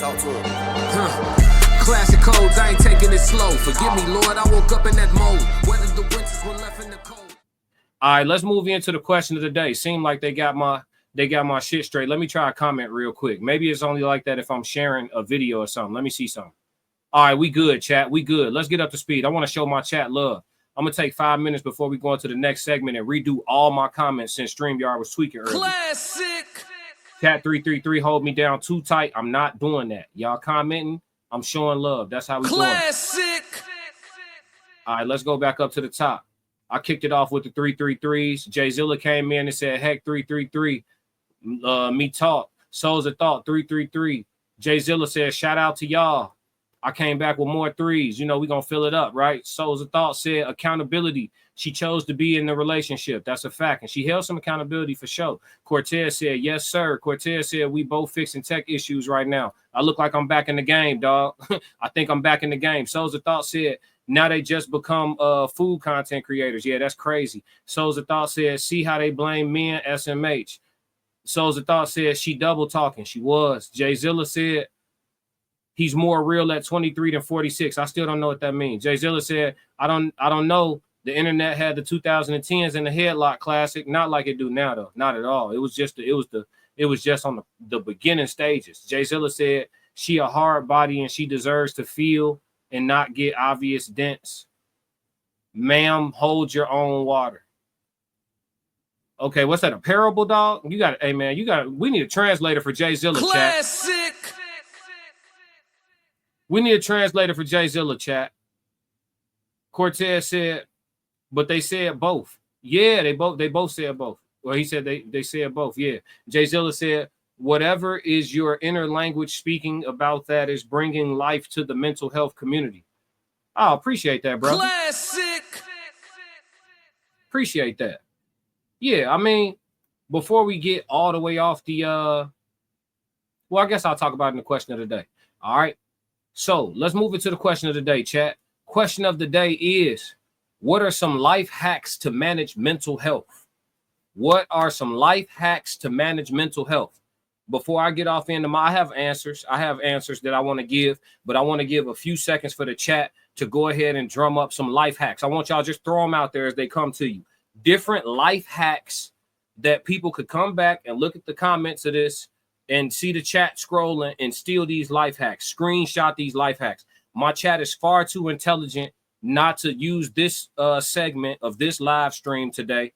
Talk to him. Classic codes, I ain't taking it slow. Forgive me, Lord, I woke up in that mode. Whether the winters were left in the cold. All right, let's move into the question of the day. Seem like they got my shit straight. Let me try a comment real quick. Maybe it's only like that if I'm sharing a video or something. Let me see something. All right, we good, chat. We good. Let's get up to speed. I want to show my chat love. I'm going to take 5 minutes before we go into the next segment and redo all my comments since StreamYard was tweaking earlier. Classic. Chat33 hold me down too tight. I'm not doing that. Y'all commenting, I'm showing love. That's how we doing it. Classic. All right, let's go back up to the top. I kicked it off with the 333s. Jay Zilla came in and said, heck, 333. Me talk. Souls of Thought, 333. Jay Zilla said, shout out to y'all. I came back with more threes. You know, we're going to fill it up, right? Souls of Thought said accountability. She chose to be in the relationship. That's a fact. And she held some accountability for sure. Cortez said, yes, sir. Cortez said, we both fixing tech issues right now. I look like I'm back in the game, dog. I think I'm back in the game. Souls of Thought said, now they just become food content creators. Yeah, that's crazy. Souls of Thought said, see how they blame men, SMH. Souls of Thought said, she double talking. She was. Jay Zilla said, he's more real at 23 than 46. I still don't know what that means. Jay Zilla said, I don't know. The internet had the 2010s in the headlock classic, not like it do now though, not at all. It was just on the beginning stages. Jay Zilla said she a hard body and she deserves to feel and not get obvious dents. Ma'am, hold your own water. Okay, what's that? A parable, dog? You got it. Hey man, we need a translator for Jay Zilla. Classic. Chat. We need a translator for Jay Zilla, chat. Cortez said, but they said both. Yeah, they both said both. Well, he said they said both. Yeah. Jay Zilla said, whatever is your inner language speaking about that is bringing life to the mental health community. I appreciate that, bro. Classic. Appreciate that. Yeah, I mean, before we get all the way off the well, I guess I'll talk about it in the question of the day. All right. So let's move into the question of the day, chat. Question of the day is, what are some life hacks to manage mental health? What are some life hacks to manage mental health? Before I get off into I have answers that I want to give, but I want to give a few seconds for the chat to go ahead and drum up some life hacks. I want y'all just throw them out there as they come to you. Different life hacks that people could come back and look at the comments of this and see the chat scrolling and steal these life hacks, screenshot these life hacks. My chat is far too intelligent not to use this segment of this live stream today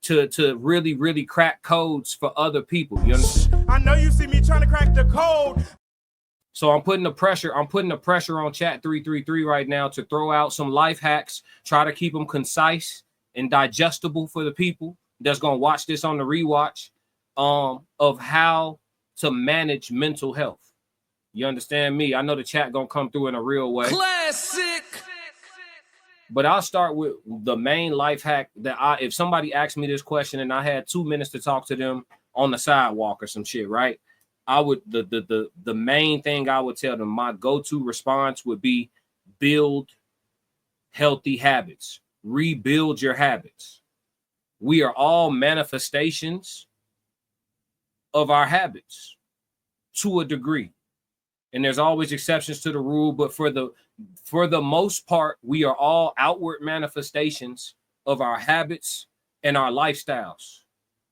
to really, really crack codes for other people. You understand? I know you see me trying to crack the code. So I'm putting the pressure on Chat333 right now to throw out some life hacks, try to keep them concise and digestible for the people that's going to watch this on the rewatch of how to manage mental health. You understand me? I know the chat going to come through in a real way. Classic. But I'll start with the main life hack that if somebody asked me this question and I had 2 minutes to talk to them on the sidewalk or some shit, right? I would, the main thing I would tell them, my go-to response would be build healthy habits, rebuild your habits. We are all manifestations of our habits to a degree. And there's always exceptions to the rule, but for the most part, we are all outward manifestations of our habits and our lifestyles.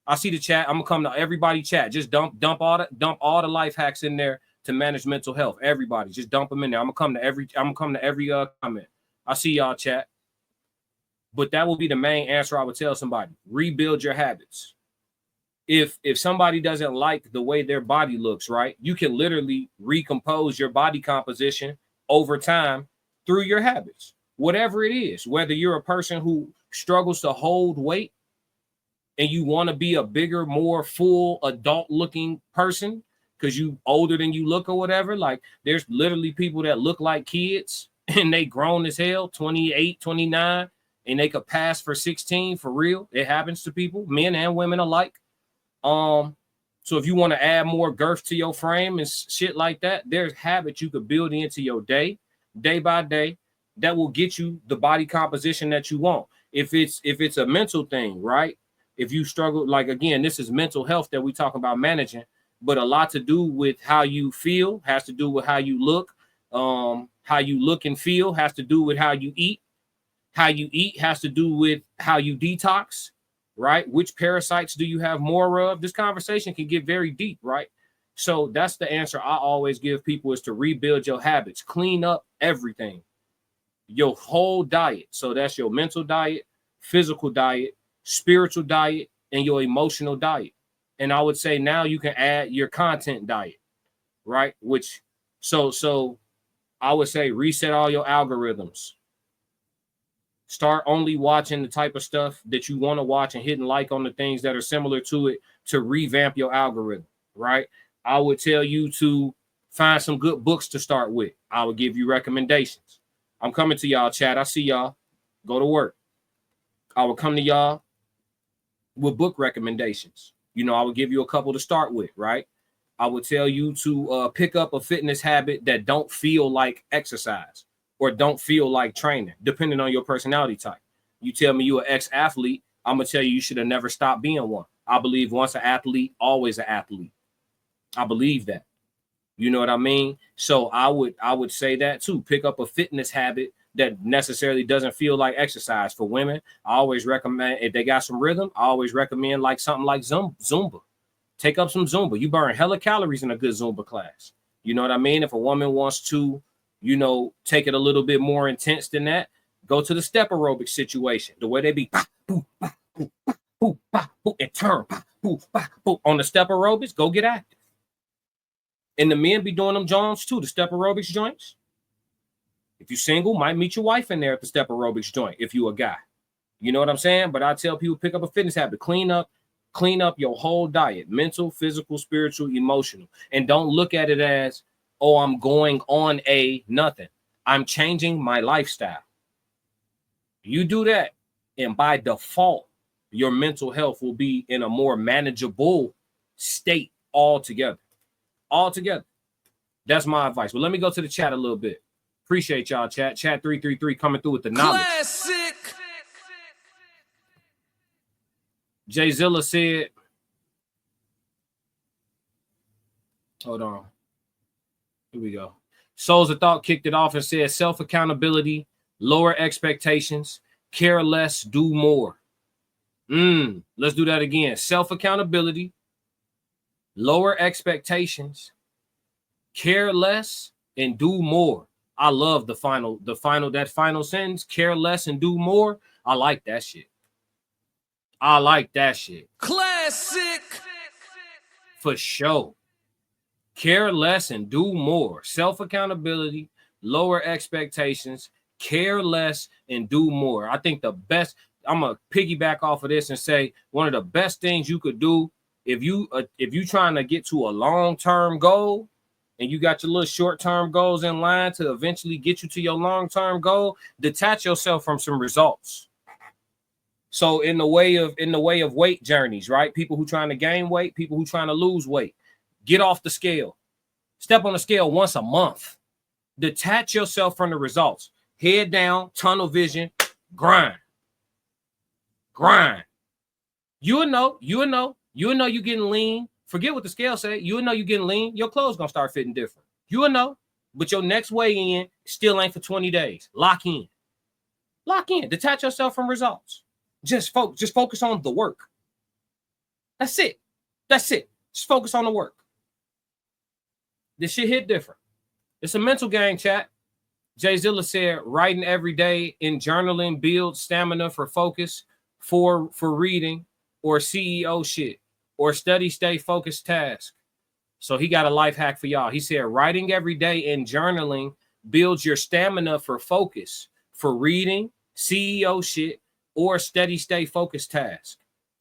I see the chat. I'm gonna come to everybody chat. Just dump all the life hacks in there to manage mental health. Everybody, just dump them in there. I'm gonna come to every comment. I see y'all chat. But that will be the main answer I would tell somebody. Rebuild your habits. If somebody doesn't like the way their body looks, right, you can literally recompose your body composition over time through your habits, whatever it is, whether you're a person who struggles to hold weight and you want to be a bigger, more full adult looking person because you older than you look or whatever. Like there's literally people that look like kids and they grown as hell, 28, 29, and they could pass for 16 for real. It happens to people, men and women alike. So if you want to add more girth to your frame and shit like that, there's habits you could build into your day by day, that will get you the body composition that you want. If it's a mental thing, right? If you struggle, like again, this is mental health that we talk about managing. but a lot to do with how you feel, has to do with how you look. How you look and feel has to do with how you eat. How you eat has to do with how you detox, right? Which parasites do you have more of? This conversation can get very deep, right? So that's the answer I always give people, is to rebuild your habits, clean up everything, your whole diet. So that's your mental diet, physical diet, spiritual diet, and your emotional diet. And I would say now you can add your content diet, right? Which, so I would say reset all your algorithms. Start only watching the type of stuff that you want to watch and hitting like on the things that are similar to it to revamp your algorithm, right? I would tell you to find some good books to start with. I would give you recommendations. I'm coming to y'all, chat. I see y'all. Go to work. I will come to y'all with book recommendations. You know, I would give you a couple to start with, right? I would tell you to pick up a fitness habit that don't feel like exercise or don't feel like training, depending on your personality type. You tell me you're an ex-athlete, I'm going to tell you you should have never stopped being one. I believe once an athlete, always an athlete. I believe that. You know what I mean? So I would say that too. Pick up a fitness habit that necessarily doesn't feel like exercise. For women, I always recommend, if they got some rhythm, I always recommend like something like Zumba. Take up some Zumba. You burn hella calories in a good Zumba class. You know what I mean? If a woman wants to, you know, take it a little bit more intense than that, go to the step aerobic situation. The way they be and turn on the step aerobics, go get active. And the men be doing them joints too, the step aerobics joints. If you're single, might meet your wife in there at the step aerobics joint if you a guy. You know what I'm saying? But I tell people, pick up a fitness habit, clean up your whole diet, mental, physical, spiritual, emotional. And don't look at it as, oh, I'm going on a nothing. I'm changing my lifestyle. You do that, and by default, your mental health will be in a more manageable state altogether. Altogether. That's my advice. But let me go to the chat a little bit. Appreciate y'all, chat. Chat33 coming through with the knowledge. Classic. Jay Zilla said, hold on. Here we go. Souls of Thought kicked it off and said self-accountability, lower expectations, care less, do more. Let's do that again. Self-accountability, lower expectations, care less, and do more. I love that final sentence, care less and do more. I like that shit. I like that shit. Classic. For sure. Care less and do more. Self-accountability, lower expectations, care less and do more. I think the best, I'm going to piggyback off of this and say one of the best things you could do if you trying to get to a long-term goal and you got your little short-term goals in line to eventually get you to your long-term goal, detach yourself from some results. So in the way of weight journeys, right? People who trying to gain weight, people who trying to lose weight, get off the scale. Step on the scale once a month. Detach yourself from the results. Head down, tunnel vision, grind. Grind. You'll know you're getting lean. Forget what the scale say. You'll know you're getting lean. Your clothes gonna start fitting different. You'll know. But your next weigh-in still ain't for 20 days. Lock in. Lock in. Detach yourself from results. Just focus on the work. That's it. That's it. Just focus on the work. This shit hit different. It's a mental game, chat. Jay Zilla said, writing every day in journaling builds stamina for focus, for reading, or CEO shit, or stay focused task. So he got a life hack for y'all. He said, writing every day in journaling builds your stamina for focus, for reading, CEO shit, or stay focused task.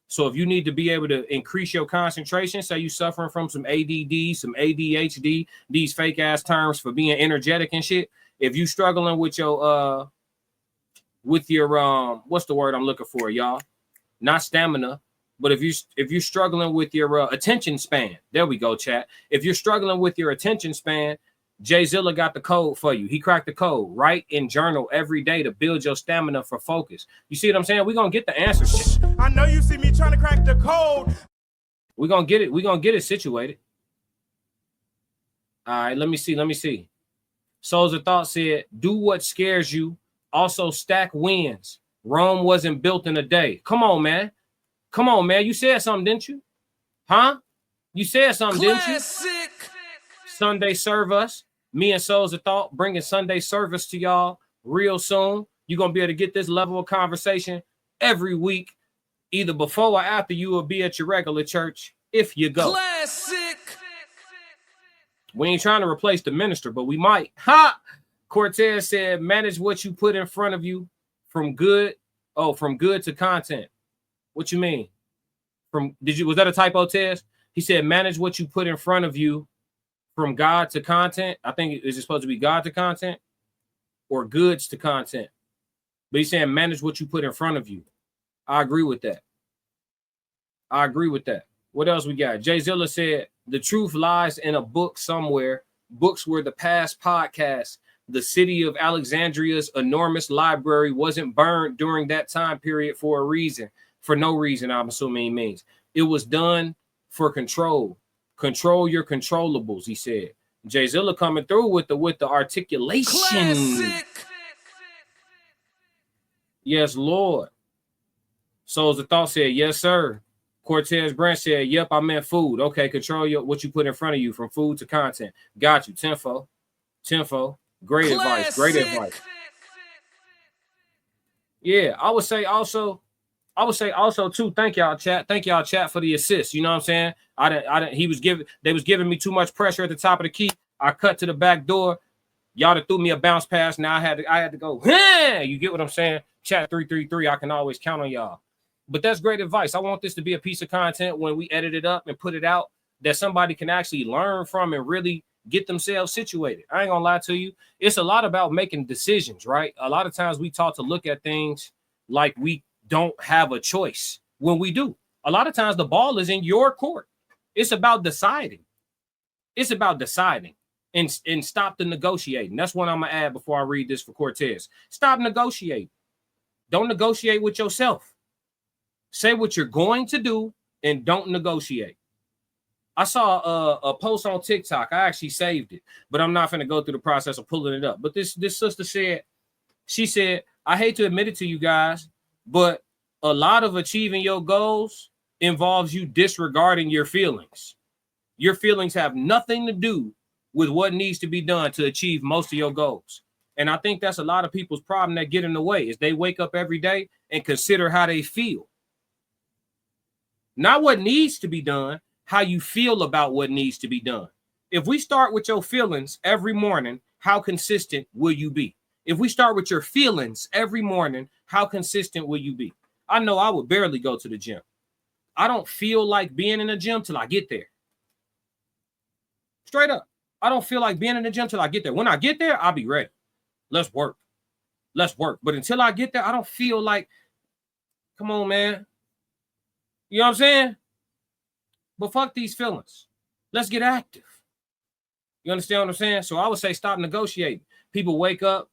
So if you need to be able to increase your concentration, say you suffering from some ADD, some ADHD, these fake ass terms for being energetic and shit. If you struggling with your what's the word I'm looking for, y'all? Not stamina, but if you're struggling with your attention span, there we go, chat. If you're struggling with your attention span, Jay Zilla got the code for you. He cracked the code. Write and journal every day to build your stamina for focus. You see what I'm saying? We're gonna get the answers. I know you see me trying to crack the code. We're gonna get it. We're gonna get it situated. All right, let me see. Souls of Thought said, do what scares you. Also stack wins. Rome wasn't built in a day. Come on, man. Come on, man. You said something, didn't you? Huh? You said something, didn't you? Sunday serve us. Me and Souls of Thought bringing Sunday service to y'all real soon. You're going to be able to get this level of conversation every week, either before or after you will be at your regular church if you go. Classic. We ain't trying to replace the minister, but we might. Ha! Cortez said, manage what you put in front of you from good to content. What you mean? Was that a typo, Tez? He said, manage what you put in front of you from God to content. I think is it supposed to be God to content or goods to content? But he's saying manage what you put in front of you. I agree with that. What else we got? Jay Zilla said, the truth lies in a book somewhere. Books were the past podcasts. The city of Alexandria's enormous library wasn't burned during that time period for a reason. For no reason, I'm assuming he means. It was done for control. Control your controllables, he said. Jay Zilla coming through with the articulation. Classic. Yes, Lord. Souls of Thought said, yes, sir. Cortez Branch said, yep, I meant food. Okay, control what you put in front of you from food to content. Got you. Tenfo. Great advice. Yeah, I would say also too. Thank y'all, chat, for the assist. You know what I'm saying? They was giving me too much pressure at the top of the key. I cut to the back door. Y'all that threw me a bounce pass. Now I had to go. You get what I'm saying? Chat 333. I can always count on y'all. But that's great advice. I want this to be a piece of content when we edit it up and put it out that somebody can actually learn from and really get themselves situated. I ain't gonna lie to you. It's a lot about making decisions, right? A lot of times we taught to look at things like we don't have a choice when we do. A lot of times the ball is in your court. It's about deciding. And stop the negotiating. That's what I'm gonna add before I read this for Cortez. Stop negotiating. Don't negotiate with yourself. Say what you're going to do and don't negotiate. I saw a post on TikTok. I actually saved it, but I'm not going to go through the process of pulling it up. But this sister said, I hate to admit it to you guys, but a lot of achieving your goals involves you disregarding your feelings. Your feelings have nothing to do with what needs to be done to achieve most of your goals. And I think that's a lot of people's problem that get in the way is they wake up every day and consider how they feel. Not what needs to be done, how you feel about what needs to be done. If we start with your feelings every morning, how consistent will you be? If we start with your feelings every morning, how consistent will you be? I know I would barely go to the gym. I don't feel like being in the gym till I get there. Straight up. I don't feel like being in the gym till I get there. When I get there, I'll be ready. Let's work. But until I get there, I don't feel like, come on, man. You know what I'm saying? But fuck these feelings. Let's get active. You understand what I'm saying? So I would say stop negotiating. People wake up.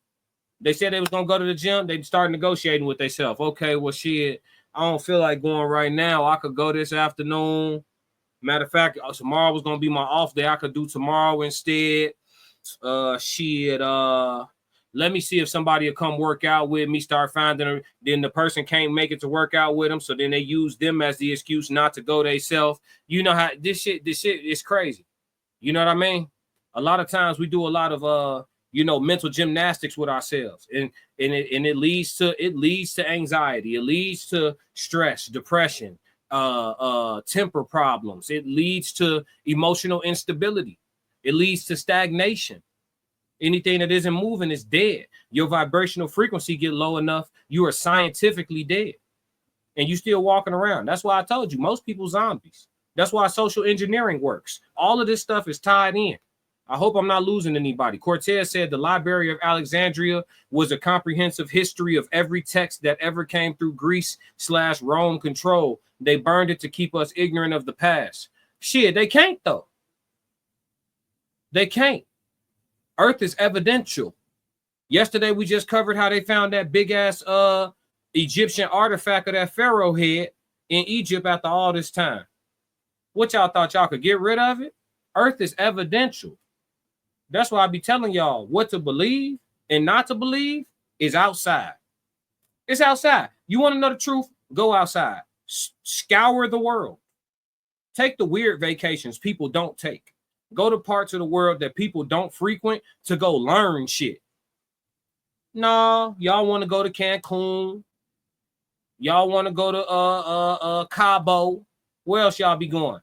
They said they was going to go to the gym. They start negotiating with themselves. Okay, well, shit, I don't feel like going right now. I could go this afternoon. Matter of fact, tomorrow was going to be my off day. I could do tomorrow instead. Let me see if somebody will come work out with me, start finding them. Then the person can't make it to work out with them. So then they use them as the excuse not to go themselves. You know how this shit is crazy. You know what I mean? A lot of times we do a lot of mental gymnastics with ourselves. And it leads to anxiety. It leads to stress, depression, temper problems. It leads to emotional instability. It leads to stagnation. Anything that isn't moving is dead. Your vibrational frequency get low enough, you are scientifically dead. And you still walking around. That's why I told you, most people zombies. That's why social engineering works. All of this stuff is tied in. I hope I'm not losing anybody. Cortez said the Library of Alexandria was a comprehensive history of every text that ever came through Greece/Rome control. They burned it to keep us ignorant of the past. Shit, they can't though. They can't. Earth is evidential. Yesterday, we just covered how they found that big ass Egyptian artifact of that pharaoh head in Egypt after all this time. What y'all thought y'all could get rid of it? Earth is evidential. That's why I be telling y'all what to believe and not to believe is outside. It's outside. You want to know the truth? Go outside. Scour the world. Take the weird vacations people don't take. Go to parts of the world that people don't frequent to go learn shit. No, y'all want to go to Cancun. Y'all want to go to Cabo. Where else y'all be going?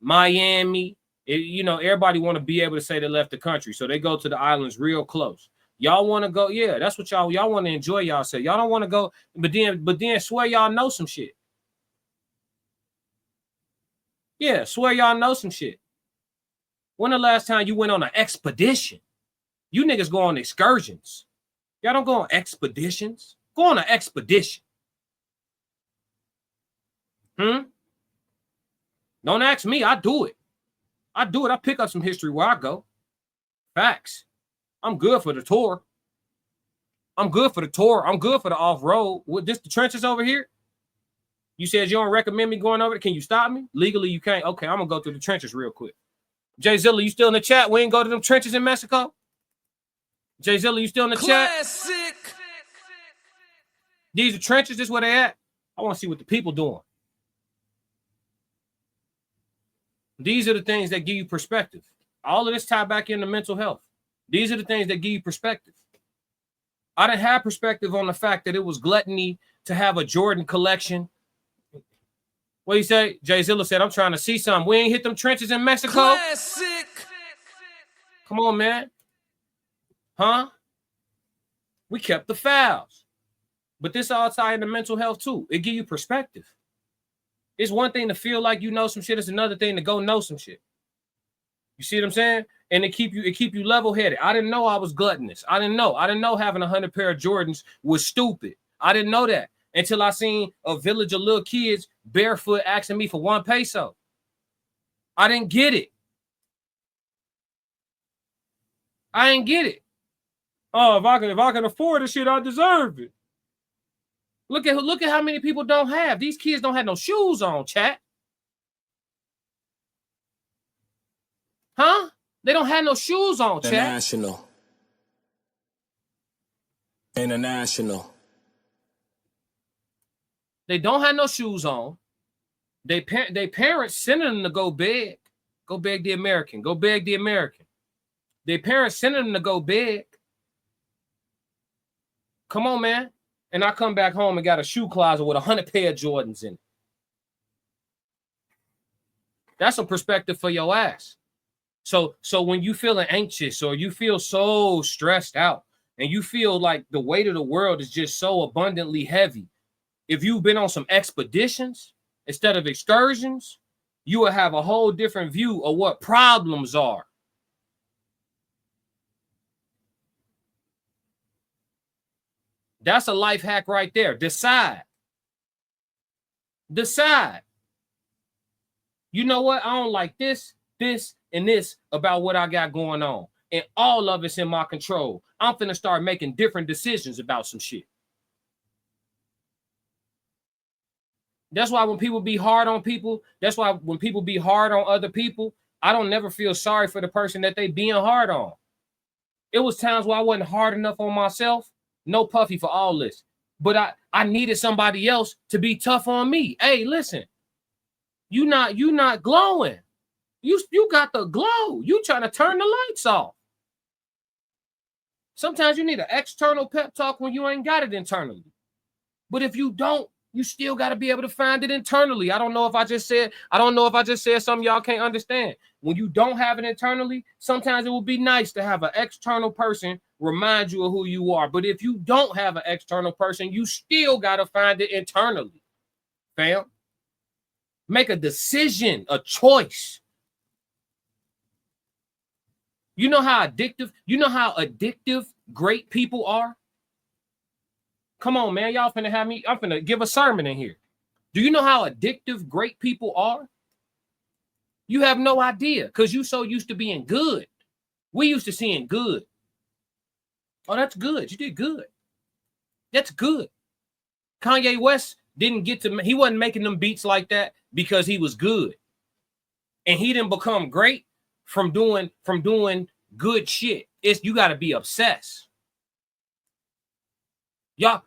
Miami. Everybody want to be able to say they left the country, so they go to the islands real close. Y'all want to go, yeah, that's what y'all want to enjoy yourself. Y'all don't want to go, but then swear y'all know some shit. Yeah, swear y'all know some shit. When the last time you went on an expedition? You niggas go on excursions. Y'all don't go on expeditions. Go on an expedition. Don't ask me. I do it. I pick up some history where I go. Facts. I'm good for the tour. I'm good for the off-road. What, this the trenches over here? You said you don't recommend me going over it. Can you stop me? Legally, you can't. Okay, I'm going to go through the trenches real quick. Jay Zilla, you still in the chat? We ain't go to them trenches in Mexico? Jay Zilla, you still in the Classic. chat? These are trenches. This is where they at. I want to see what the people doing. These are the things that give you perspective. All of this tie back into mental health. These are the things that give you perspective. I didn't have perspective on the fact that it was gluttony to have a Jordan collection. What do you say? Jay Zilla said, I'm trying to see something. We ain't hit them trenches in Mexico. Classic. Come on, man. Huh? We kept the fouls. But this all tie into mental health too. It give you perspective. It's one thing to feel like you know some shit. It's another thing to go know some shit. You see what I'm saying? And it keep you level-headed. I didn't know I was gluttonous. I didn't know having 100 pair of Jordans was stupid. I didn't know that until I seen a village of little kids barefoot asking me for 1 peso. I didn't get it. I didn't get it. Oh, if I can afford this shit, I deserve it. Look at how many people don't have. These kids don't have no shoes on, chat. Huh? They don't have no shoes on, chat. International. They don't have no shoes on. They parents sending them to go beg. Go beg the American. Go beg the American. Their parents sending them to go beg. Come on, man. And I come back home and got a shoe closet with 100 pair of Jordans in it. That's some perspective for your ass. So when you feeling anxious or you feel so stressed out and you feel like the weight of the world is just so abundantly heavy, if you've been on some expeditions instead of excursions, you will have a whole different view of what problems are. That's a life hack right there. Decide. You know what? I don't like this, and this about what I got going on. And all of it's in my control. I'm finna start making different decisions about some shit. That's why when people be hard on people, that's why when people be hard on other people, I don't never feel sorry for the person that they being hard on. It was times where I wasn't hard enough on myself. No Puffy for all this. But I needed somebody else to be tough on me. Hey, listen. You not glowing. You got the glow. You trying to turn the lights off. Sometimes you need an external pep talk when you ain't got it internally. But if you don't, you still got to be able to find it internally. I don't know if I just said something y'all can't understand. When you don't have it internally, sometimes it would be nice to have an external person remind you of who you are. But if you don't have an external person, you still got to find it internally. Fam, make a decision, a choice. You know how addictive great people are? Come on, man. Y'all finna have me. I'm finna give a sermon in here. Do you know how addictive great people are? You have no idea because you so used to being good. We used to seeing good. Oh, that's good. You did good. That's good. Kanye West he wasn't making them beats like that because he was good. And he didn't become great from doing good shit. You got to be obsessed. Y'all,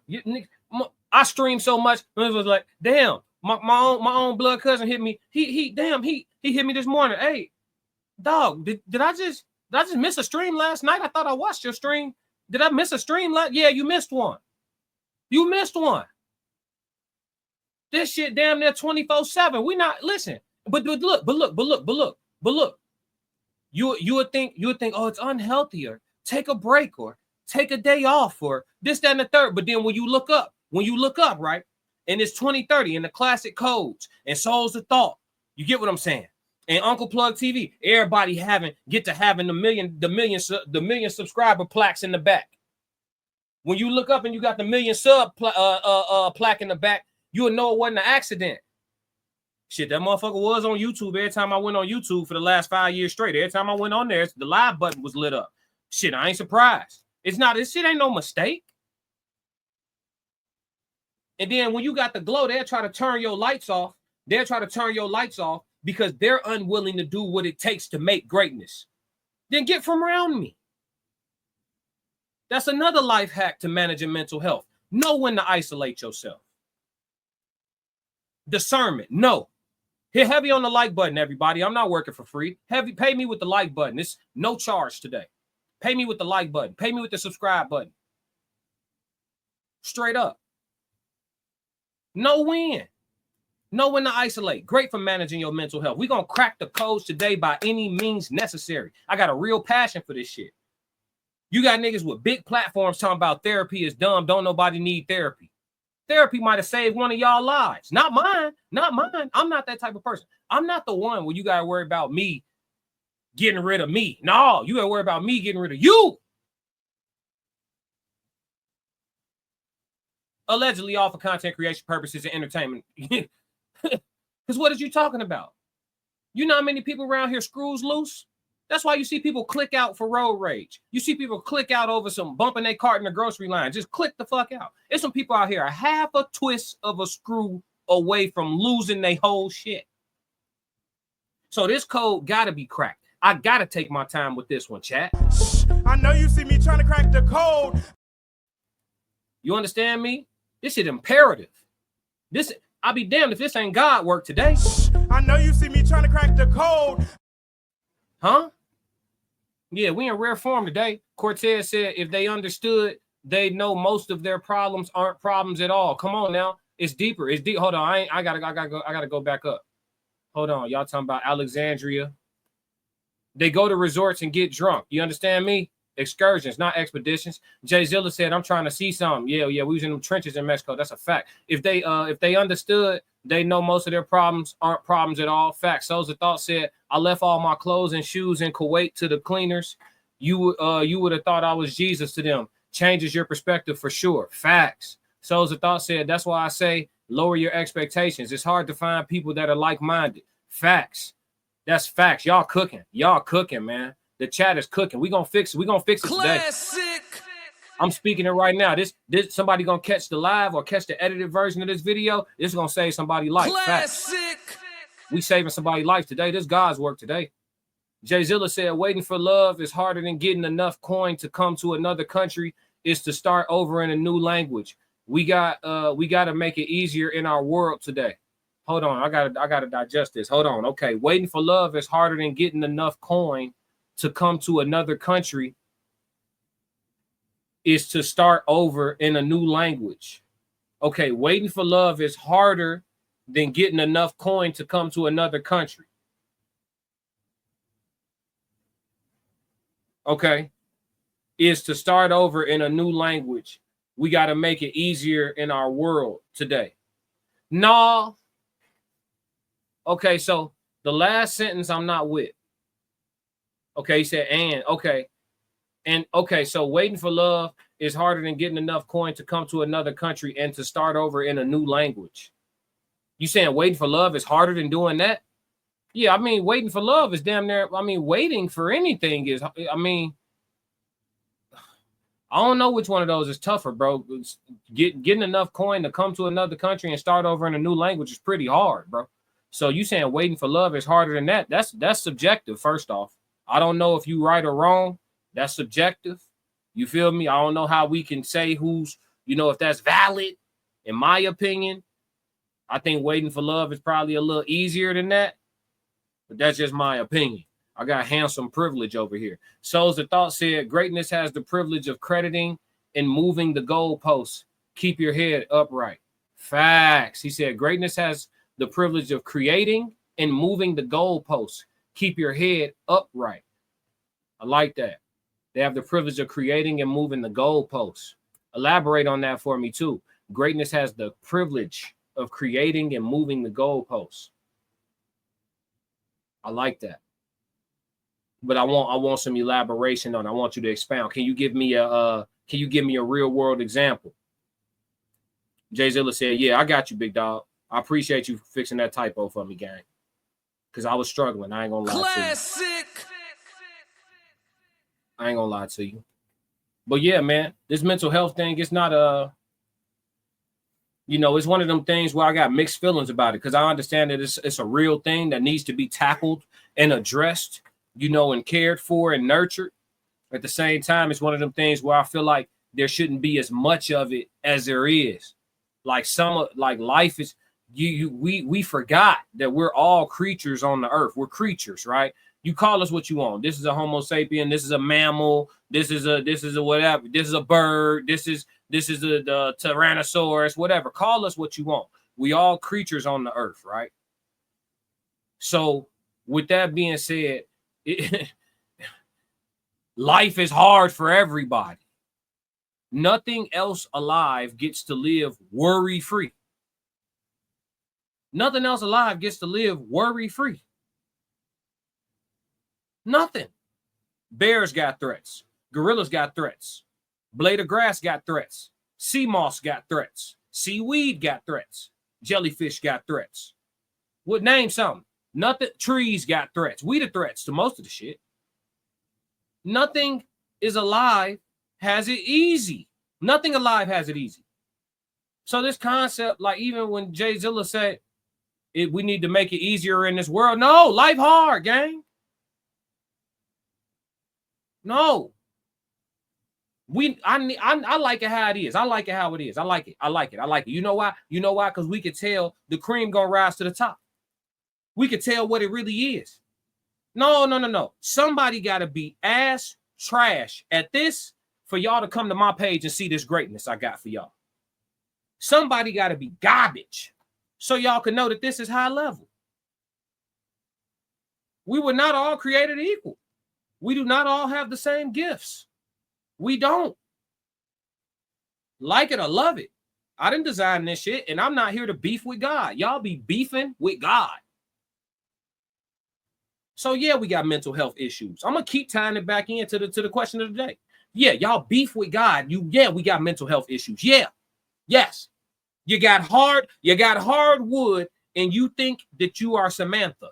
I stream so much. It was like, damn, my own blood cousin hit me. He hit me this morning. Hey, dog, did I just miss a stream last night? I thought I watched your stream. Did I miss a stream? Yeah, you missed one. You missed one. This shit damn near 24/7. We not listen. But look. You would think, oh, it's unhealthy, or take a break, or take a day off, or this, that, and the third. But then when you look up, right, and it's 2030 and the classic codes and souls of thought, you get what I'm saying? And Uncle Plug TV, everybody get to having the million subscriber plaques in the back. When you look up and you got the million sub plaque in the back, you'll know it wasn't an accident. Shit, that motherfucker was on YouTube. Every time I went on YouTube for the last 5 years straight, every time I went on there, the live button was lit up. Shit, I ain't surprised. This shit ain't no mistake. And then when you got the glow, they'll try to turn your lights off. Because they're unwilling to do what it takes to make greatness. Then get from around me. That's another life hack to managing mental health. Know when to isolate yourself. Discernment. No. Hit heavy on the like button, everybody. I'm not working for free. Pay me with the like button. It's no charge today. Pay me with the like button. Pay me with the subscribe button. Straight up. Know when. Know when to isolate. Great for managing your mental health. We're going to crack the codes today by any means necessary. I got a real passion for this shit. You got niggas with big platforms talking about therapy is dumb. Don't nobody need therapy. Therapy might have saved one of y'all lives. Not mine. I'm not that type of person. I'm not the one where you got to worry about me getting rid of me. No, you got to worry about me getting rid of you. Allegedly all for content creation purposes and entertainment. Because what is you talking about? You know how many people around here screws loose? That's why you see people click out for road rage. You see people click out over some bumping their cart in the grocery line. Just click the fuck out. There's some people out here a half a twist of a screw away from losing their whole shit. So this code got to be cracked. I got to take my time with this one, chat. I know you see me trying to crack the code. You understand me? This is imperative. I'll be damned if this ain't God work today. I know you see me trying to crack the code. Huh? Yeah, we in rare form today. Cortez said if they understood, they know most of their problems aren't problems at all. Come on now. It's deeper. It's deep. Hold on. I gotta go back up. Hold on. Y'all talking about Alexandria. They go to resorts and get drunk. You understand me? Excursions, not expeditions. Jay Zilla said, I'm trying to see something. Yeah, we was in the trenches in Mexico. That's a fact. If they understood, they know most of their problems aren't problems at all. Facts. Souls of Thought said, I left all my clothes and shoes in Kuwait to the cleaners. You would have thought I was Jesus to them. Changes your perspective for sure. Facts. Souls of Thought said, that's why I say lower your expectations. It's hard to find people that are like-minded. Facts. That's facts. Y'all cooking, man. The chat is cooking. We're gonna fix it. We're gonna fix it today. Classic. I'm speaking it right now. This somebody gonna catch the live or catch the edited version of this video. This is gonna save somebody's life. Classic. Facts. We saving somebody's life today. This God's work today. Jay Zilla said, waiting for love is harder than getting enough coin to come to another country is to start over in a new language. We got to make it easier in our world today. Hold on. I gotta digest this. Hold on. Okay. Waiting for love is harder than getting enough coin to come to another country is to start over in a new language. Okay, waiting for love is harder than getting enough coin to come to another country. Okay, is to start over in a new language. We got to make it easier in our world today. No. Okay, so the last sentence I'm not with. Okay, he said, and okay, so waiting for love is harder than getting enough coin to come to another country and to start over in a new language. You saying waiting for love is harder than doing that? Yeah, I mean, waiting for love is damn near, waiting for anything is, I don't know which one of those is tougher, bro. Getting enough coin to come to another country and start over in a new language is pretty hard, bro. So you saying waiting for love is harder than that? That's subjective, first off. I don't know if you right or wrong. That's subjective. You feel me? I don't know how we can say who's, you know, if that's valid. In my opinion, I think waiting for love is probably a little easier than that. But that's just my opinion. I got handsome privilege over here. Souls of Thought said, greatness has the privilege of crediting and moving the goalposts. Keep your head upright. Facts. He said, greatness has the privilege of creating and moving the goalposts. Keep your head upright. I like that. They have the privilege of creating and moving the goalposts. Elaborate on that for me too. Greatness has the privilege of creating and moving the goalposts. I like that. But I want some elaboration on it. I want you to expound. Can you give me a real world example? Jay Zilla said, yeah, I got you, big dog. I appreciate you fixing that typo for me, gang. Because I was struggling. I ain't gonna lie to you. I ain't gonna lie to you. But yeah, man, this mental health thing, it's not you know, it's one of them things where I got mixed feelings about it, because I understand that it's a real thing that needs to be tackled and addressed, you know, and cared for and nurtured. At the same time, it's one of them things where I feel like there shouldn't be as much of it as there is. Like life is, we forgot that we're all creatures on the earth. We're creatures, right? You call us what you want. This is a Homo sapien. This is a mammal. This is a whatever. This is a bird. This is the Tyrannosaurus, whatever. Call us what you want. We all creatures on the earth, right? So with that being said, life is hard for everybody. Nothing else alive gets to live worry-free. Nothing else alive gets to live worry-free. Nothing. Bears got threats. Gorillas got threats. Blade of grass got threats. Sea moss got threats. Seaweed got threats. Jellyfish got threats. What, name something? Nothing. Trees got threats. We the threats to most of the shit. Nothing is alive has it easy. Nothing alive has it easy. So this concept, like even when Jay Zilla said, we need to make it easier in this world. No, life hard, gang. No. I like it how it is. I like it how it is. I like it. I like it. I like it. You know why? You know why? Because we could tell the cream gonna rise to the top. We could tell what it really is. No. Somebody gotta be ass trash at this for y'all to come to my page and see this greatness I got for y'all. Somebody gotta be garbage so y'all can know that this is high level. We were not all created equal. We do not all have the same gifts. We don't. Like it or love it. I didn't design this shit, and I'm not here to beef with God. Y'all be beefing with God. So yeah, we got mental health issues. I'm gonna keep tying it back into the question of the day. Yeah, y'all beef with God. We got mental health issues. Yeah, yes. You got hard wood, and you think that you are Samantha.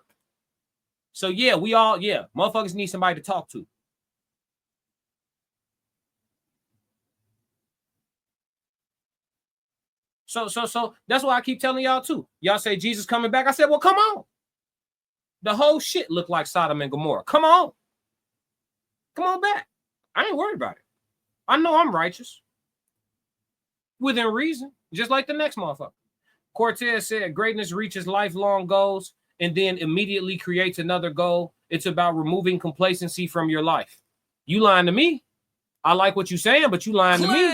So yeah, motherfuckers need somebody to talk to. So that's why I keep telling y'all too. Y'all say Jesus coming back. I said, well, come on. The whole shit looked like Sodom and Gomorrah. Come on. Come on back. I ain't worried about it. I know I'm righteous. Within reason. Just like the next motherfucker. Cortez said, greatness reaches lifelong goals and then immediately creates another goal. It's about removing complacency from your life. You lying to me. I like what you're saying, but you lying to me.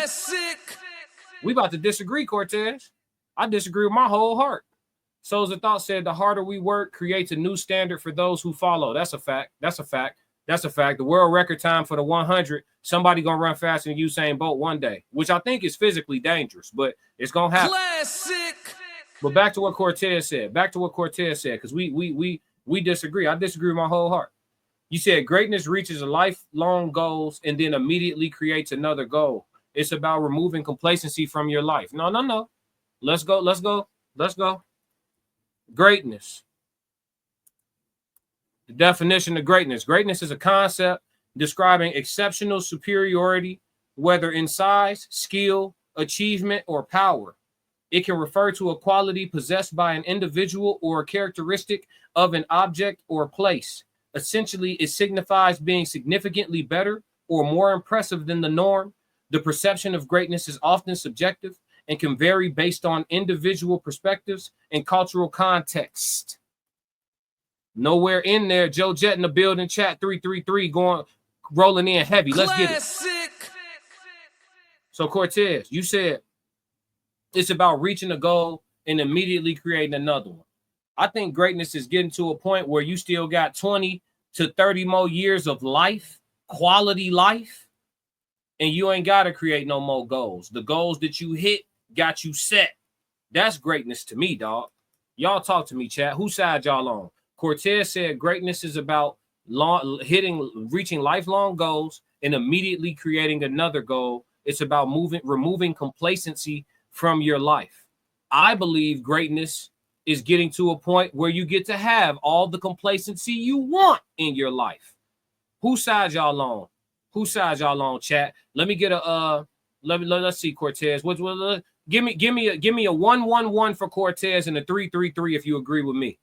We about to disagree, Cortez. I disagree with my whole heart. Souls of Thought said, the harder we work creates a new standard for those who follow. That's a fact. That's a fact. That's a fact. The world record time for the 100, somebody going to run faster than Usain Bolt one day, which I think is physically dangerous, but it's going to happen. Classic. But back to what Cortez said. Because we disagree. I disagree with my whole heart. You said greatness reaches a lifelong goals and then immediately creates another goal. It's about removing complacency from your life. No. Let's go. Greatness. The definition of greatness. Greatness is a concept describing exceptional superiority, whether in size, skill, achievement, or power. It can refer to a quality possessed by an individual or a characteristic of an object or place, Essentially, it signifies being significantly better or more impressive than the norm. The perception of greatness is often subjective and can vary based on individual perspectives and cultural context. Nowhere in there. Joe Jet in the building. Chat 333 rolling in heavy. Let's get it. So Cortez, you said it's about reaching a goal and immediately creating another one. I think greatness is getting to a point where you still got 20 to 30 more years of life, quality life, and you ain't got to create no more goals. The goals that you hit got you set. That's greatness to me, dog. Y'all talk to me, chat. Whose side y'all on? Cortez said greatness is about reaching lifelong goals and immediately creating another goal. It's about removing complacency from your life. I believe greatness is getting to a point where you get to have all the complacency you want in your life. Whose side y'all on? Whose side y'all on, chat? Let me get a let's see, Cortez. Give me a 1-1-1 for Cortez and a 3-3-3 if you agree with me.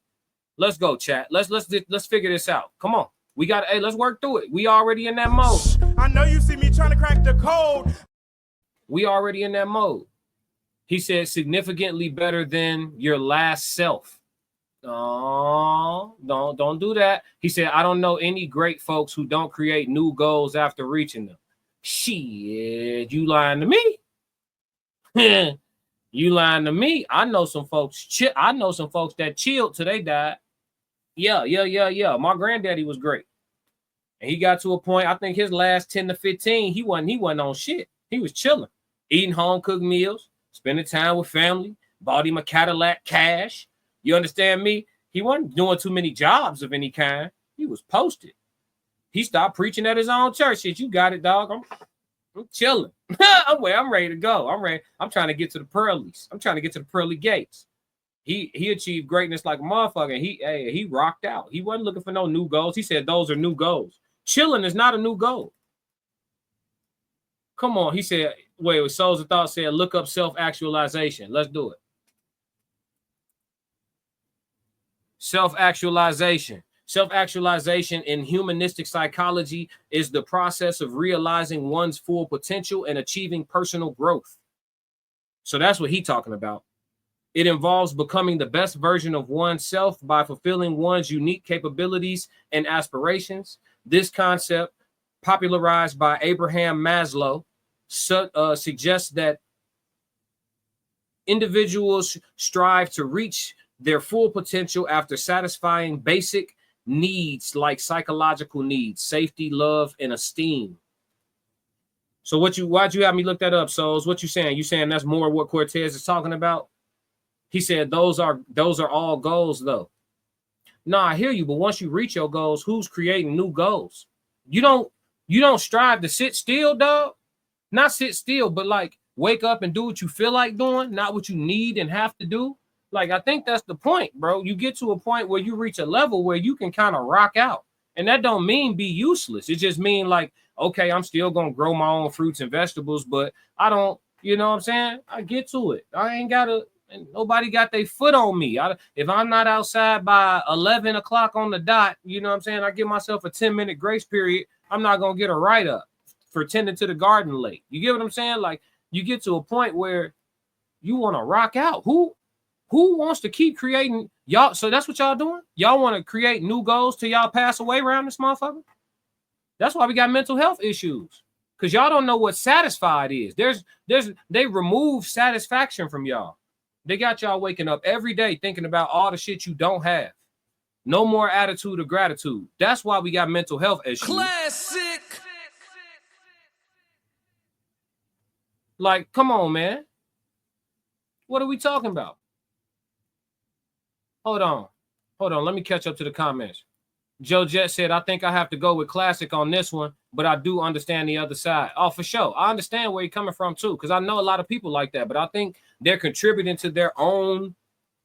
Let's go, chat. Let's figure this out. Come on. Let's work through it. We already in that mode. I know you see me trying to crack the code. We already in that mode. He said significantly better than your last self. Oh, don't do that. He said, I don't know any great folks who don't create new goals after reaching them. Shit, you lying to me? You lying to me? I know some folks that chilled till they died. Yeah. My granddaddy was great. And he got to a point, I think his last 10 to 15, he wasn't on shit. He was chilling, eating home-cooked meals, spending time with family, bought him a Cadillac cash. You understand me? He wasn't doing too many jobs of any kind. He was posted. He stopped preaching at his own church. Shit, you got it, dog. I'm chilling. I'm ready to go. I'm trying to get to the pearlies. I'm trying to get to the pearly gates. He achieved greatness like a motherfucker. He rocked out. He wasn't looking for no new goals. He said those are new goals. Chilling is not a new goal. Come on. He said, wait, Souls of Thought said, look up self-actualization. Let's do it. Self-actualization. Self-actualization in humanistic psychology is the process of realizing one's full potential and achieving personal growth. So that's what he's talking about. It involves becoming the best version of oneself by fulfilling one's unique capabilities and aspirations. This concept, popularized by Abraham Maslow, suggests that individuals strive to reach their full potential after satisfying basic needs like psychological needs, safety, love, and esteem. So why'd you have me look that up, Souls? What you saying? You saying that's more what Cortez is talking about? He said those are all goals, though. No, I hear you, but once you reach your goals, who's creating new goals? You don't strive to sit still, dog. Not sit still, but like wake up and do what you feel like doing, not what you need and have to do. Like, I think that's the point, bro. You get to a point where you reach a level where you can kind of rock out. And that don't mean be useless. It just mean like, okay, I'm still going to grow my own fruits and vegetables, but I don't, you know what I'm saying? I get to it. I ain't got to, nobody got their foot on me. If I'm not outside by 11 o'clock on the dot, you know what I'm saying? I give myself a 10-minute grace period. I'm not going to get a write-up for tending to the garden late. You get what I'm saying? Like, you get to a point where you want to rock out. Who wants to keep creating y'all? So that's what y'all doing? Y'all want to create new goals till y'all pass away around this motherfucker? That's why we got mental health issues. Because y'all don't know what satisfied is. They remove satisfaction from y'all. They got y'all waking up every day thinking about all the shit you don't have. No more attitude of gratitude. That's why we got mental health issues. Classic. Like, come on, man. What are we talking about? Hold on. Let me catch up to the comments. Joe Jet said, I think I have to go with classic on this one, but I do understand the other side. Oh, for sure. I understand where you're coming from, too, because I know a lot of people like that, but I think they're contributing to their own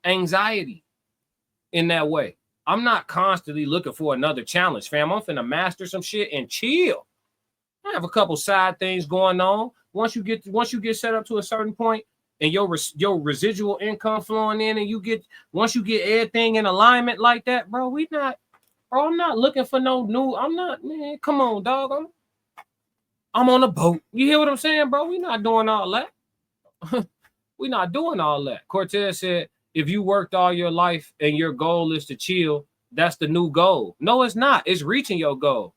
anxiety in that way. I'm not constantly looking for another challenge, fam. I'm finna master some shit and chill. I have a couple side things going on. Once you get set up to a certain point and your residual income flowing in, and once you get everything in alignment like that, bro, we not Bro, I'm not looking for no new. I'm not, man. Come on, dog. I'm on a boat. You hear what I'm saying, bro? We not doing all that. We not doing all that. Cortez said, if you worked all your life and your goal is to chill, that's the new goal. No, it's not. It's reaching your goal.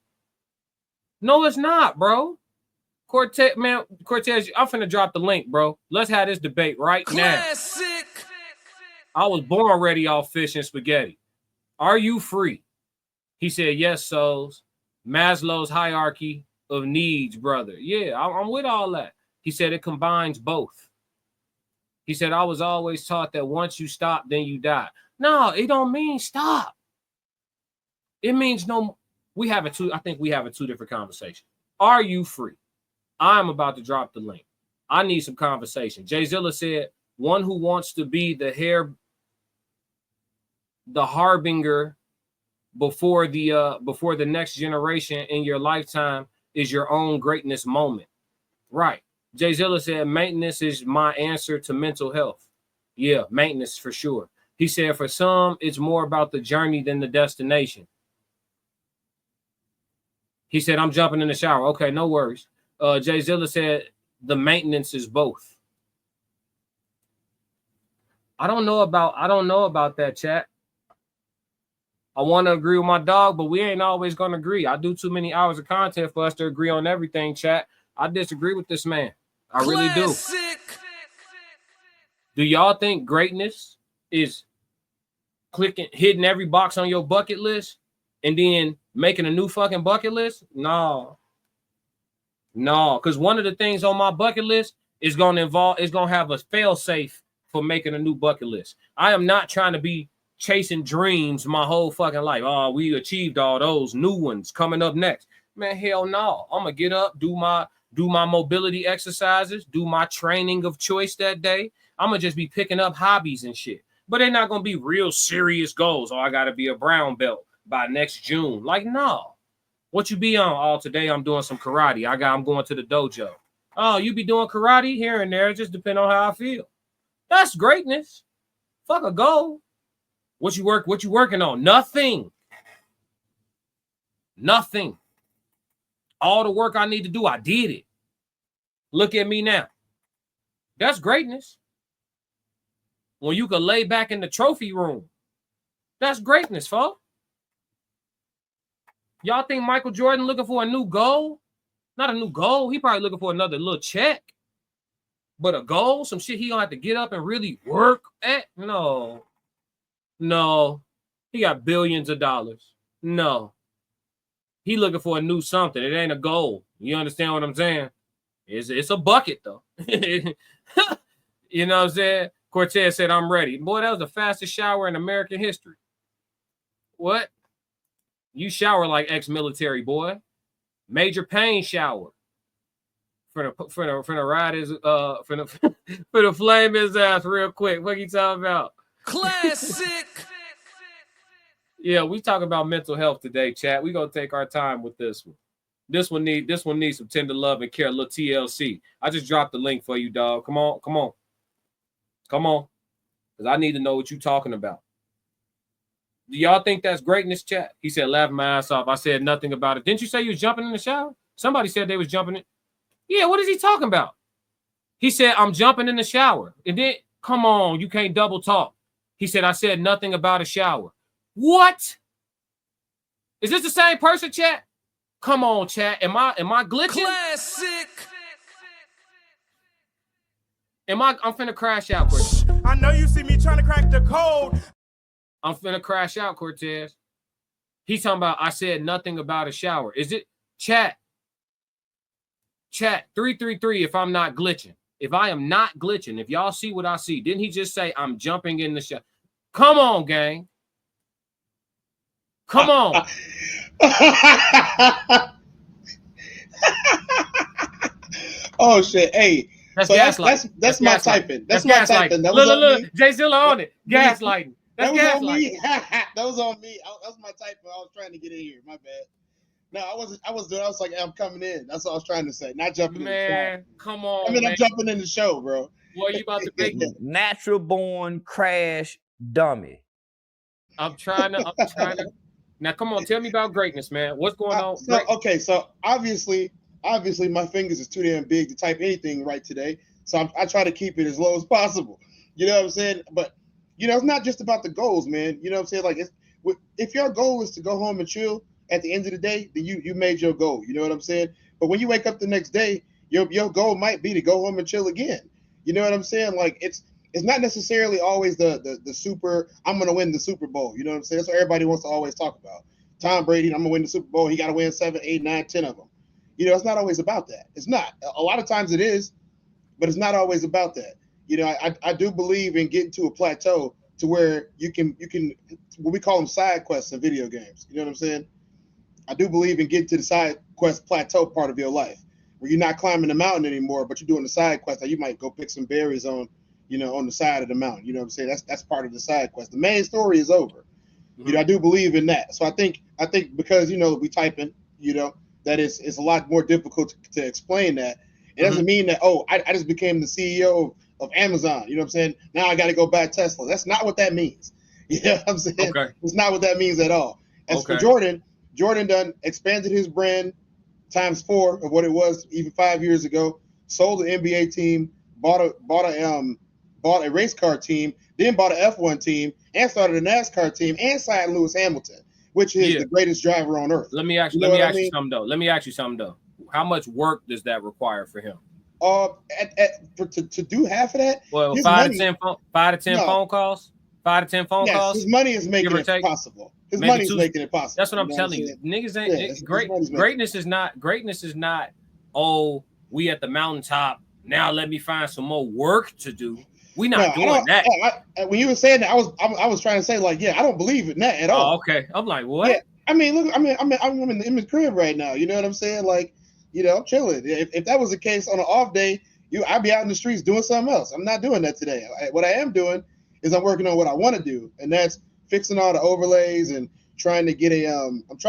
No, it's not, bro. Cortez, man, Cortez, I'm finna drop the link, bro. Let's have this debate right Classic. now. I was born ready off fish and spaghetti. Are you free? He said, yes, souls. Maslow's hierarchy of needs, brother. Yeah, I'm with all that. He said it combines both. He said, I was always taught that once you stop, then you die. No, it don't mean stop. It means no. I think we have a two different conversation. Are you free? I'm about to drop the link. I need some conversation. Jay Zilla said, one who wants to be the harbinger before the next generation in your lifetime is your own greatness moment. Right. Jay Zilla said, maintenance is my answer to mental health. Yeah, maintenance for sure. He said, for some, it's more about the journey than the destination. He said, I'm jumping in the shower. Okay, no worries. Jay Zilla said, the maintenance is both. I don't know about that, chat. I want to agree with my dog, but we ain't always going to agree. I do too many hours of content for us to agree on everything, chat. I disagree with this man. I really do. Do y'all think greatness is hitting every box on your bucket list and then making a new fucking bucket list? No, because one of the things on my bucket list is going to have a fail safe for making a new bucket list. I am not trying to be chasing dreams my whole fucking life. Oh, we achieved all those new ones coming up next. Man, hell no. I'm gonna get up, do my mobility exercises, do my training of choice that day. I'm gonna just be picking up hobbies and shit. But they're not gonna be real serious goals. Oh, I gotta be a brown belt by next June. Like, no. What you be on? Oh, today I'm doing some karate. I'm going to the dojo. Oh, you be doing karate here and there, just depending on how I feel. That's greatness. Fuck a goal. What you working on? Nothing. All the work I need to do, I did it. Look at me now. That's greatness. When you can lay back in the trophy room, that's greatness, folks. Y'all think Michael Jordan looking for a new goal? Not a new goal. He probably looking for another little check. But a goal, some shit he gonna have to get up and really work at? No. He got billions of dollars. No. He looking for a new something. It ain't a goal. You understand what I'm saying? It's a bucket, though. You know what I'm saying? Cortez said, I'm ready. Boy, that was the fastest shower in American history. What? You shower like ex-military, boy. Major Payne shower. For the ride his for the flame his ass real quick. What you talking about? Classic. Yeah, we talk about mental health today, chat. We gonna take our time with this one. This one needs some tender love and care. A little TLC. I just dropped the link for you, dog. Come on. Because I need to know what you talking about. Do y'all think that's greatness, chat? He said, laugh my ass off. I said nothing about it. Didn't you say you was jumping in the shower? Somebody said they was jumping in. Yeah, what is he talking about? He said, I'm jumping in the shower. And then, come on, you can't double talk. He said, I said nothing about a shower. What? Is this the same person, chat? Come on, chat. Am I glitching? Classic. I'm finna crash out, Cortez. I know you see me trying to crack the code. I'm finna crash out, Cortez. He's talking about I said nothing about a shower. Is it chat? Chat 333 if I'm not glitching. If I am not glitching, if y'all see what I see, didn't he just say I'm jumping in the shower? Come on, gang. Come on. Oh shit! Hey, That's so gaslighting. that's my typing. That's my gaslighting. typing. That was Look. Jay Zilla on it. Gaslighting. That's that was on gaslighting. me. That was on me. That was my typing. I was trying to get in here. My bad. No, I was like, I'm coming in. That's what I was trying to say. Not jumping in the show. Man, come on. I'm jumping in the show, bro. Boy, you about to make it. Natural born crash dummy. I'm trying to Now, come on, tell me about greatness, man. What's going on? So obviously my fingers is too damn big to type anything right today. So I try to keep it as low as possible. You know what I'm saying? But it's not just about the goals, man. You know what I'm saying? Like, if your goal is to go home and chill at the end of the day, then you made your goal. You know what I'm saying? But when you wake up the next day, your goal might be to go home and chill again. You know what I'm saying? Like, it's not necessarily always the super, I'm going to win the Super Bowl. You know what I'm saying? That's what everybody wants to always talk about. Tom Brady, I'm going to win the Super Bowl. He got to win 7, 8, 9, 10 of them. It's not always about that. It's not. A lot of times it is, but it's not always about that. I do believe in getting to a plateau to where you can what we call them side quests in video games. You know what I'm saying? I do believe in getting to the side quest plateau part of your life where you're not climbing the mountain anymore, but you're doing the side quest. Like, you might go pick some berries on the side of the mountain. You know what I'm saying? That's part of the side quest. The main story is over. Mm-hmm. I do believe in that. So I think because we typing, that it's a lot more difficult to explain that. It doesn't mean that, I just became the CEO of Amazon. You know what I'm saying? Now I got to go buy Tesla. That's not what that means. You know what I'm saying? Okay. It's not what that means at all. As for Jordan done expanded his brand times 4 of what it was even 5 years ago, sold the NBA team, bought a race car team, then bought an F1 team, and started a NASCAR team, and signed Lewis Hamilton, which is the greatest driver on earth. Let me ask you something though. How much work does that require for him? To do half of that? Well, 5 to 10 phone calls. 5 to 10 phone calls. His money is making it possible. His money's making it possible. That's what I'm telling you. Niggas ain't greatness is not, oh, we at the mountaintop. Now let me find some more work to do. We not doing that. When you were saying that, I was trying to say, like, I don't believe in that at all. Oh, okay. I'm like, what? Yeah. I mean, look, I'm in the crib right now. You know what I'm saying? Like, I'm chilling. If that was the case on an off day, I'd be out in the streets doing something else. I'm not doing that today. What I am doing is I'm working on what I want to do, and that's fixing all the overlays and trying to get the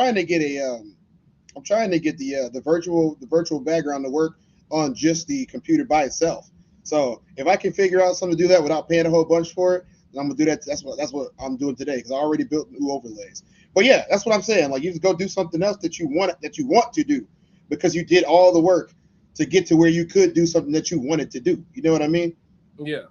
virtual background to work on just the computer by itself. So if I can figure out something to do that without paying a whole bunch for it, then I'm gonna do that. That's what I'm doing today, because I already built new overlays. But yeah, that's what I'm saying. Like, you just go do something else that you want to do, because you did all the work to get to where you could do something that you wanted to do. You know what I mean? Yeah.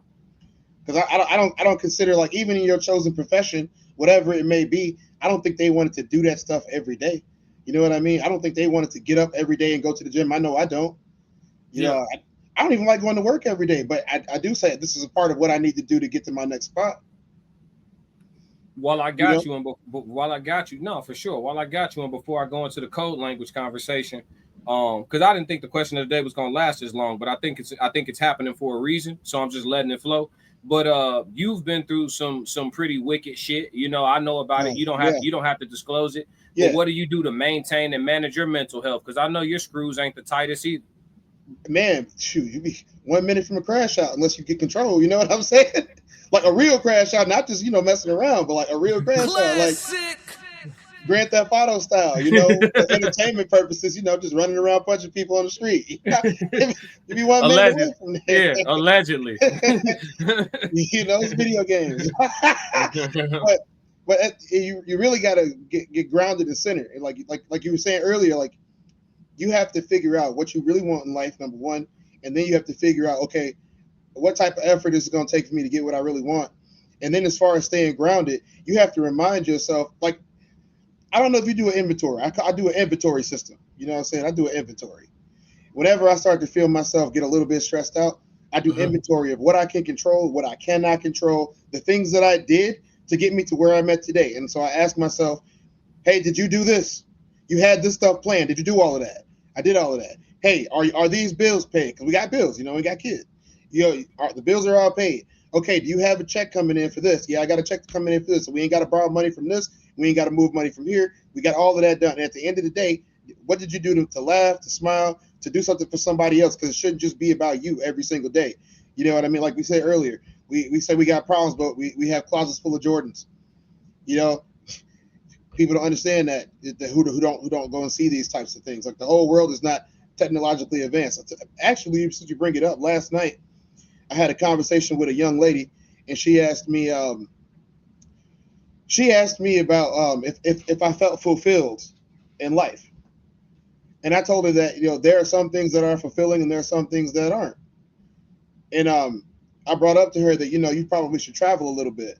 Because I don't consider, like, even in your chosen profession, whatever it may be, I don't think they wanted to do that stuff every day. You know what I mean? I don't think they wanted to get up every day and go to the gym. I know I don't. You know, I don't even like going to work every day, but I do say this is a part of what I need to do to get to my next spot. While I got you, and before I go into the code language conversation, because I didn't think the question of the day was going to last as long, but I think it's happening for a reason, so I'm just letting it flow. But you've been through some pretty wicked shit. I know about it. You don't have to disclose it. Yeah. But what do you do to maintain and manage your mental health? Because I know your screws ain't the tightest either. Man, shoot, you be 1 minute from a crash out unless you get control. You know what I'm saying? Like a real crash out, not just messing around, but like a real crash out, like Grand Theft Auto style. For entertainment purposes. Just running around punching people on the street. You be 1 minute away from that. Yeah, allegedly. It's video games. but you really got to get grounded and centered. And like you were saying earlier, like, you have to figure out what you really want in life, number one, and then you have to figure out, okay, what type of effort is it going to take for me to get what I really want? And then as far as staying grounded, you have to remind yourself, like, I don't know if you do an inventory. I do an inventory system. You know what I'm saying? I do an inventory. Whenever I start to feel myself get a little bit stressed out, I do inventory of what I can control, what I cannot control, the things that I did to get me to where I'm at today. And so I ask myself, hey, did you do this? You had this stuff planned. Did you do all of that? I did all of that. Hey, are these bills paid? Because we got bills, we got kids. The bills are all paid. Okay, do you have a check coming in for this? Yeah, I got a check coming in for this. So we ain't got to borrow money from this. We ain't got to move money from here. We got all of that done. And at the end of the day, what did you do to laugh, to smile, to do something for somebody else? Because it shouldn't just be about you every single day. You know what I mean? Like we said earlier, we say we got problems, but we have closets full of Jordans. People don't understand that who don't go and see these types of things. Like, the whole world is not technologically advanced. Actually, since you bring it up, last night I had a conversation with a young lady, and she asked me, she asked me about if I felt fulfilled in life, and I told her that there are some things that are fulfilling and there are some things that aren't. And I brought up to her that you probably should travel a little bit,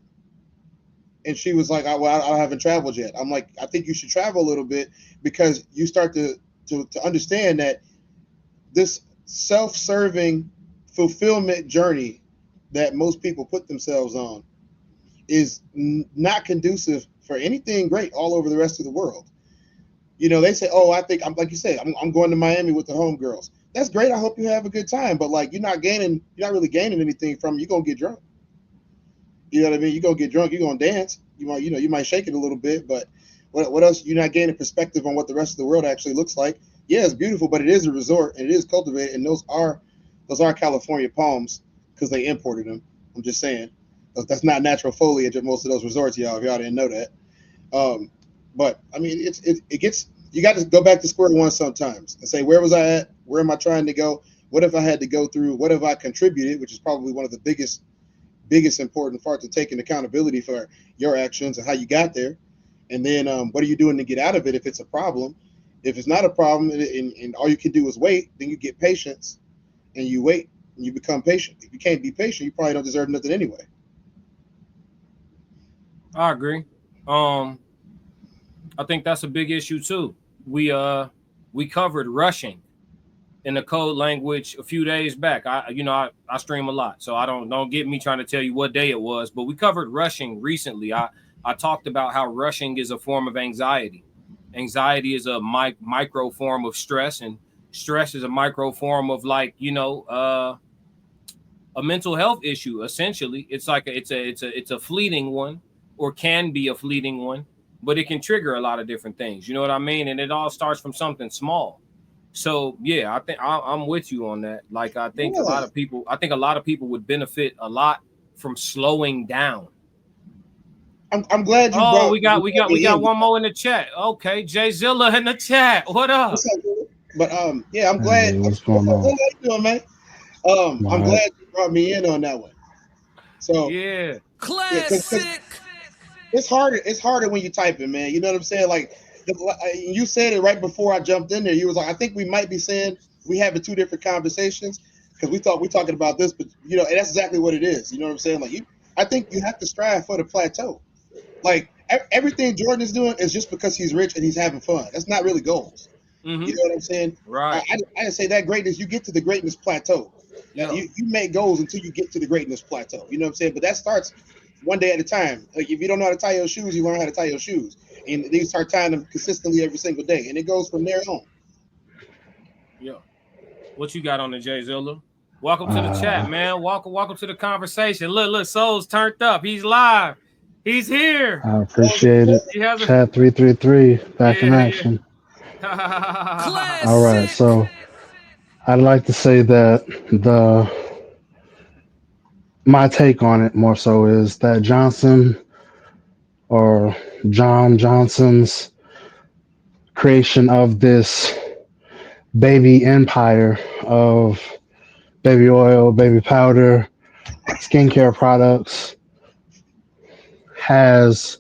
and she was like, I haven't traveled yet. I'm like, I think you should travel a little bit because you start to understand that this self-serving fulfillment journey that most people put themselves on is not conducive for anything great all over the rest of the world. They say, oh, I think I'm like you say, I'm going to Miami with the homegirls. That's great. I hope you have a good time. But like, you're not really gaining anything from it. You're gonna get drunk. You know what I mean? You're gonna get drunk. You're gonna dance. You might shake it a little bit, but what else? You're not gaining perspective on what the rest of the world actually looks like. Yeah, it's beautiful, but it is a resort and it is cultivated, and those are California palms because they imported them. I'm just saying, that's not natural foliage at most of those resorts, y'all. If y'all didn't know that. But I mean, it gets, you got to go back to square one sometimes and say, where was I at? Where am I trying to go? What if I had to go through? What have I contributed? Which is probably one of the biggest important parts of taking accountability for your actions and how you got there. And then what are you doing to get out of it if it's a problem? If it's not a problem and all you can do is wait, then you get patience and you wait and you become patient. If you can't be patient, you probably don't deserve nothing anyway. I agree. I think that's a big issue too. We covered rushing in the code language a few days back. I stream a lot, so I don't get me trying to tell you what day it was, but we covered rushing recently. I talked about how rushing is a form of anxiety. Anxiety is a micro form of stress, and stress is a micro form of a mental health issue. Essentially, it's like it's a fleeting one, or can be a fleeting one, but it can trigger a lot of different things. You know what I mean? And it all starts from something small. So yeah, I think I'm with you on that. Like I think a lot of people would benefit a lot from slowing down. I'm glad you Oh, brought. we got one more in the chat. Okay, Jay Zilla in the chat. What up? What's up, dude? But yeah, I'm glad. Hey, what's going How on? you doing, man? I'm Right. glad you brought me in on that one. So Yeah. yeah, because it's harder when you type it, man. You know what I'm saying? Like you said it right before I jumped in there. You was like, I think we might be saying we having two different conversations because we thought we talking about this, but and that's exactly what it is. You know what I'm saying? Like I think you have to strive for the plateau. Like everything Jordan is doing is just because he's rich and he's having fun. That's not really goals. Mm-hmm. You know what I'm saying? Right. I didn't say that greatness. You get to the greatness plateau. Yeah. You make goals until you get to the greatness plateau. You know what I'm saying? But that starts one day at a time. Like if you don't know how to tie your shoes, you learn how to tie your shoes, and then you start tying them consistently every single day, and it goes from there on. Yeah. What you got on the Jay Zilla? Welcome to the chat, man. Welcome to the conversation. Look, Soul's turned up. He's live. He's here. I appreciate it. Chat 333 back in action. All right, so I'd like to say that my take on it more so is that Johnson or John Johnson's creation of this baby empire of baby oil, baby powder, skincare products has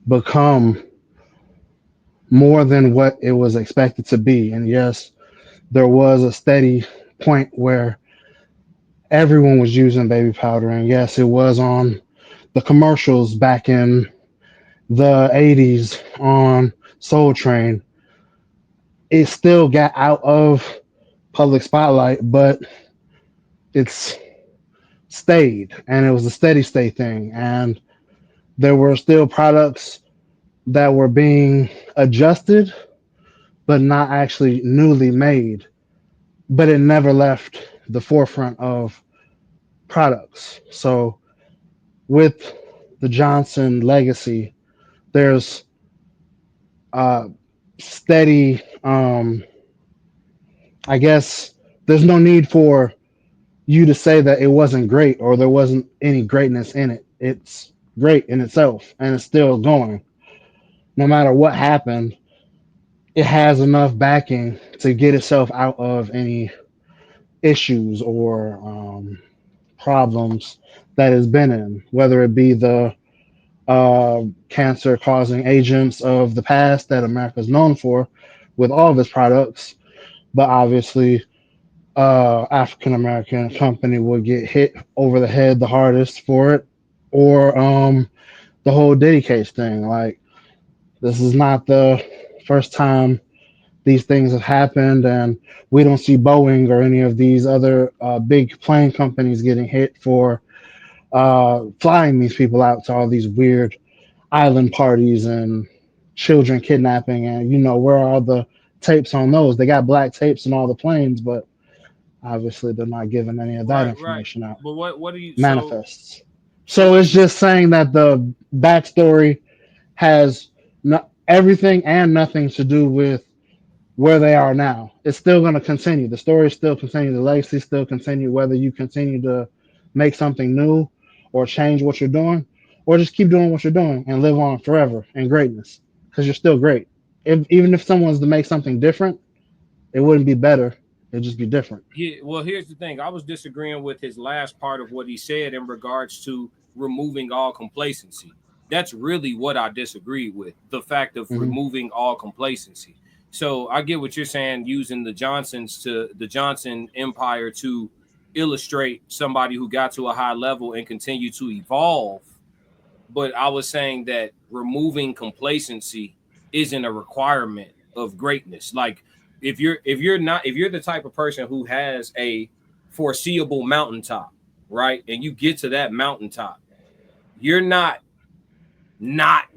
become more than what it was expected to be. And yes, there was a steady point where everyone was using baby powder. And yes, it was on the commercials back in the 80s on Soul Train. It still got out of public spotlight, but it's stayed, and it was a steady state thing. And there were still products that were being adjusted, but not actually newly made. But it never left the forefront of products. So with the Johnson legacy, there's steady, I guess there's no need for you to say that it wasn't great or there wasn't any greatness in it. It's great in itself and it's still going. No matter what happened, it has enough backing to get itself out of any issues or problems that it's been in, whether it be the cancer-causing agents of the past that America's known for with all of its products. But obviously, African American company would get hit over the head the hardest for it, or the whole Diddy case thing. Like, this is not the first time these things have happened, and we don't see Boeing or any of these other big plane companies getting hit for flying these people out to all these weird island parties and children kidnapping. And where are all the tapes on those? They got black tapes in all the planes, but obviously they're not giving any of that Right. information out. But what do you Manifests. So it's just saying that the backstory has everything and nothing to do with where they are now. It's still going to continue. The story still continue. The legacy still continue, whether you continue to make something new or change what you're doing, or just keep doing what you're doing and live on forever in greatness, because you're still great. Even if someone's to make something different, it wouldn't be better. It'd just be different. Yeah, well, here's the thing. I was disagreeing with his last part of what he said in regards to removing all complacency. That's really what I disagreed with, the fact of removing all complacency. So I get what you're saying, using the Johnson empire to illustrate somebody who got to a high level and continue to evolve. But I was saying that removing complacency isn't a requirement of greatness. Like, if you're the type of person who has a foreseeable mountaintop, right, and you get to that mountaintop, you're not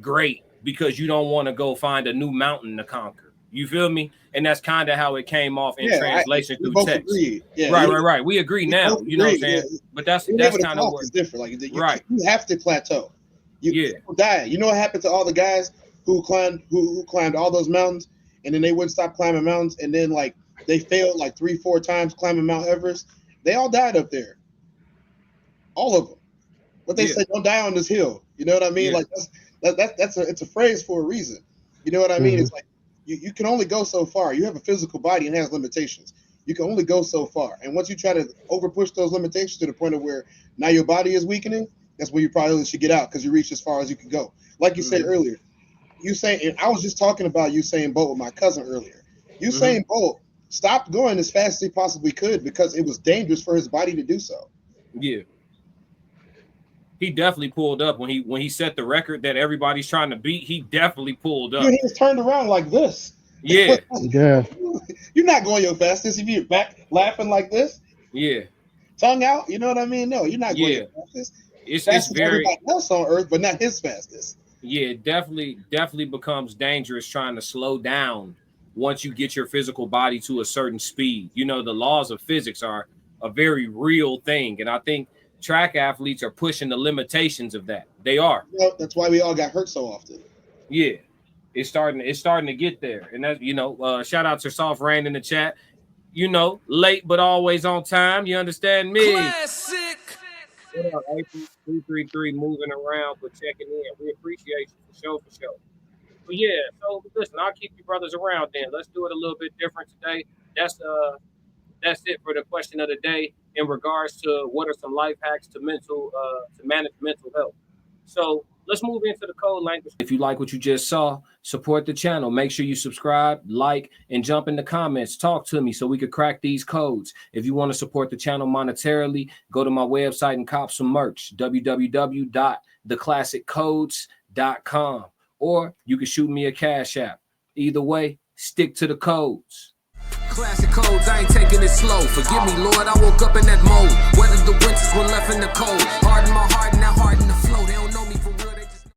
great because you don't want to go find a new mountain to conquer. You feel me? And that's kind of how it came off in translation through text. Yeah, right. We agree now. You know what I'm saying? Yeah. But that's kind of what different. Like, you have to plateau. You die. You know what happened to all the guys who climbed all those mountains, and then they wouldn't stop climbing mountains, and then like they failed like 3-4 times climbing Mount Everest. They all died up there. All of them. What they say, don't die on this hill. You know what I mean? Like it's a phrase for a reason. You know what I mean? It's like you can only go so far. You have a physical body and it has limitations. You can only go so far. And once you try to overpush those limitations to the point of where now your body is weakening, that's where you probably should get out, because you reached as far as you can go. Like you said earlier, and I was just talking about Usain Bolt with my cousin earlier. Usain Bolt stopped going as fast as he possibly could because it was dangerous for his body to do so. Yeah. He definitely pulled up when he set the record that everybody's trying to beat. He definitely pulled up. Dude, he was turned around like this. Yeah. Yeah. You're not going your fastest if you're back laughing like this. Yeah. Tongue out. You know what I mean? No, you're not going your fastest. It's very everybody else on earth, but not his fastest. Yeah, it definitely becomes dangerous trying to slow down once you get your physical body to a certain speed. You know, the laws of physics are a very real thing, and I think track athletes are pushing the limitations of that. They are. Well, that's why we all got hurt so often. Yeah, it's starting to get there, and that shout out to Soft Rain in the chat. Late but always on time. You understand me? Classic. What up, April 333 moving around but checking in. We appreciate you for sure. But yeah, so listen, I'll keep you brothers around then. Let's do it a little bit different today. That's it for the question of the day in regards to what are some life hacks to manage mental health. So let's move into the code language. If you like what you just saw, support the channel. Make sure you subscribe, like, and jump in the comments. Talk to me so we could crack these codes. If you want to support the channel monetarily, go to my website and cop some merch, www.theclassiccodes.com. Or you can shoot me a Cash App. Either way, stick to the codes. Classic codes, I ain't taking it slow. Forgive me, Lord, I woke up in that mode. Weathered the winters when left in the cold.